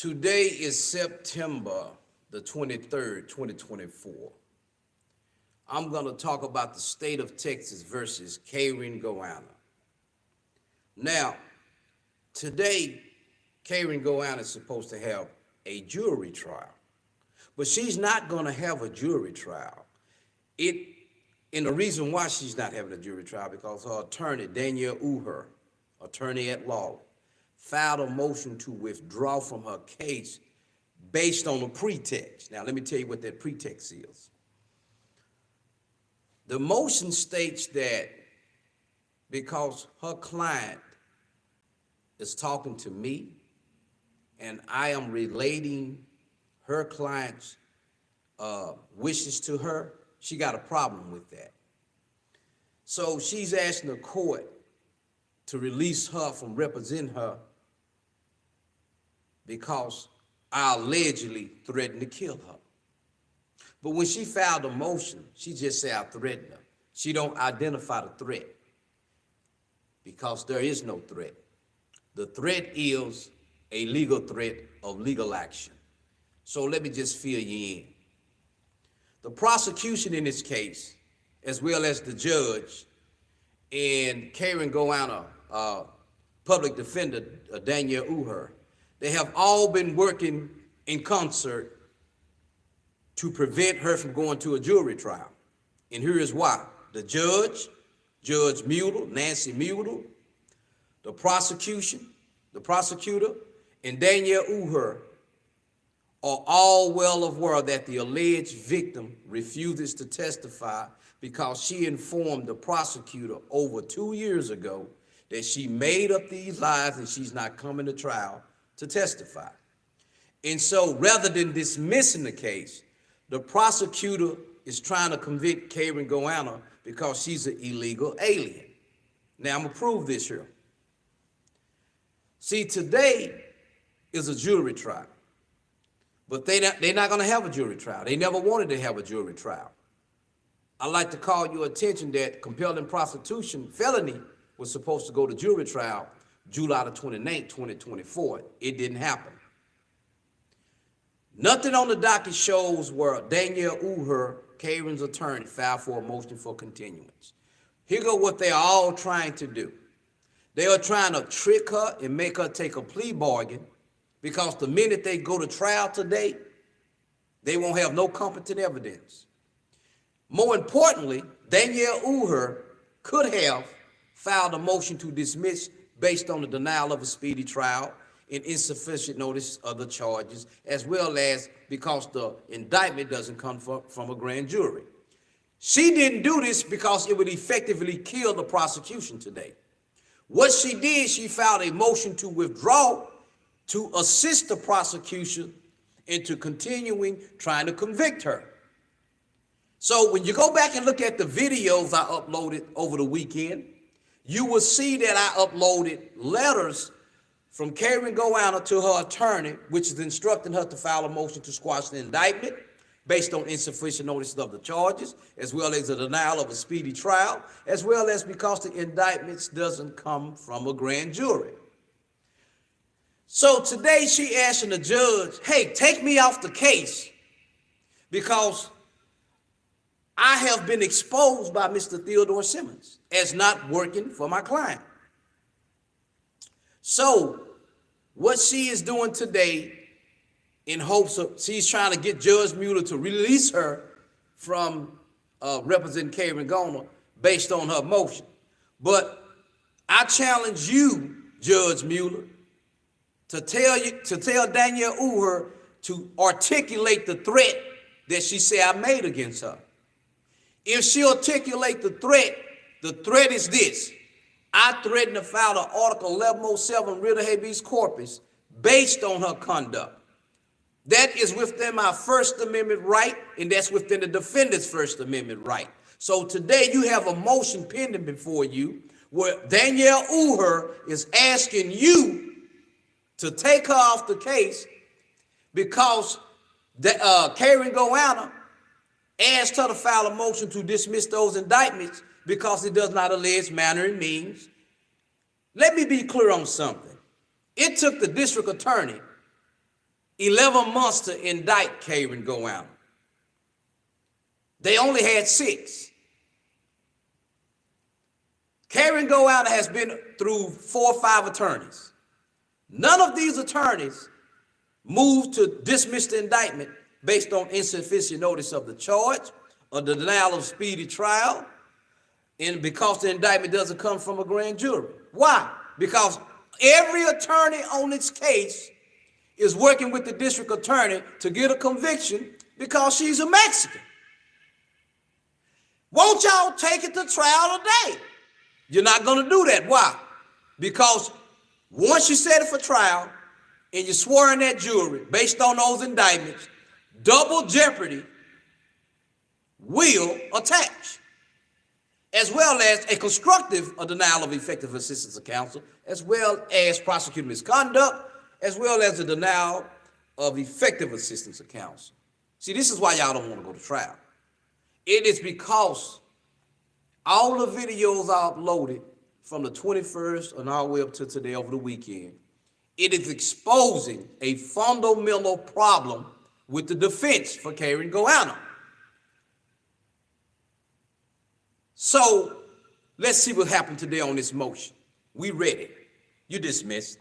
Today is September the 23rd, 2024. I'm going to talk about the state of Texas versus Gaona. Now, today, Gaona is supposed to have a jury trial, but she's not going to have a jury trial. And the reason why she's not having a jury trial because her attorney, DANIELLE, UHER, attorney at law, filed a motion to withdraw from her case based on a pretext. Now, let me tell you what that pretext is. The motion states that because her client is talking to me and I am relating her client's wishes to her, she got a problem with that. So she's asking the court to release her from representing her because I allegedly threatened to kill her. But when she filed a motion, she just said I threatened her. She don't identify the threat because there is no threat. The threat is a legal threat of legal action. So let me just fill you in. The prosecution in this case, as well as the judge and Gaona, public defender, DANIELLE UHER, they have all been working in concert to prevent her from going to a jury trial. And here is why. The judge, Judge Mueller, Nancy Mueller, the prosecutor, and DANIELLE UHER are all well aware that the alleged victim refuses to testify because she informed the prosecutor over 2 years ago that she made up these lies and she's not coming to trial to testify. And so rather than dismissing the case, the prosecutor is trying to convict Gaona because she's an illegal alien. Now, I'm going to prove this here. See, today is a jury trial, but they're not going to have a jury trial. They never wanted to have a jury trial. I'd like to call your attention that compelling prostitution felony was supposed to go to jury trial July the 29th, 2024. It didn't happen. Nothing on the docket shows where DANIELLE UHER, Gaona's attorney, filed for a motion for continuance. Here go what they're all trying to do. They are trying to trick her and make her take a plea bargain because the minute they go to trial today, they won't have no competent evidence. More importantly, DANIELLE UHER could have filed a motion to dismiss based on the denial of a speedy trial and insufficient notice of the charges, as well as because the indictment doesn't come from a grand jury. She didn't do this because it would effectively kill the prosecution today. What she did, she filed a motion to withdraw to assist the prosecution into continuing trying to convict her. So when you go back and look at the videos I uploaded over the weekend, you will see that I uploaded letters from Gaona to her attorney, which is instructing her to file a motion to squash the indictment based on insufficient notice of the charges, as well as the denial of a speedy trial, as well as because the indictments doesn't come from a grand jury. So today she asking the judge, hey, take me off the case because I have been exposed by Mr. Theodore Simmons as not working for my client. So what she is doing today in hopes of, she's trying to get Judge Mueller to release her from representing Gaona based on her motion. But I challenge you, Judge Mueller, to tell DANIELLE UHER to articulate the threat that she said I made against her. If she articulate the threat is this: I threatened to file an Article 1107 writ of habeas corpus based on her conduct. That is within my First Amendment right, and that's within the defendant's First Amendment right. So today you have a motion pending before you where DANIELLE UHER is asking you to take her off the case because Gaona asked her to file a motion to dismiss those indictments because it does not allege manner and means. Let me be clear on something. It took the district attorney 11 months to indict Karen Gaona. They only had 6. Karen Gaona has been through 4 or 5 attorneys. None of these attorneys moved to dismiss the indictment based on insufficient notice of the charge or the denial of speedy trial, and because the indictment doesn't come from a grand jury. Why? Because every attorney on this case is working with the district attorney to get a conviction because she's a Mexican. Won't y'all take it to trial today? You're not going to do that. Why? Because once you set it for trial and you swore in that jury based on those indictments, double jeopardy will attach, as well as a constructive denial of effective assistance of counsel, as well as prosecutor misconduct, as well as the denial of effective assistance of counsel. See, this is why y'all don't want to go to trial. It is because all the videos are uploaded from the 21st and all the way up to today over the weekend. It is exposing a fundamental problem with the defense for Karen Gaona. So let's see what happened today on this motion. We read it. You dismissed.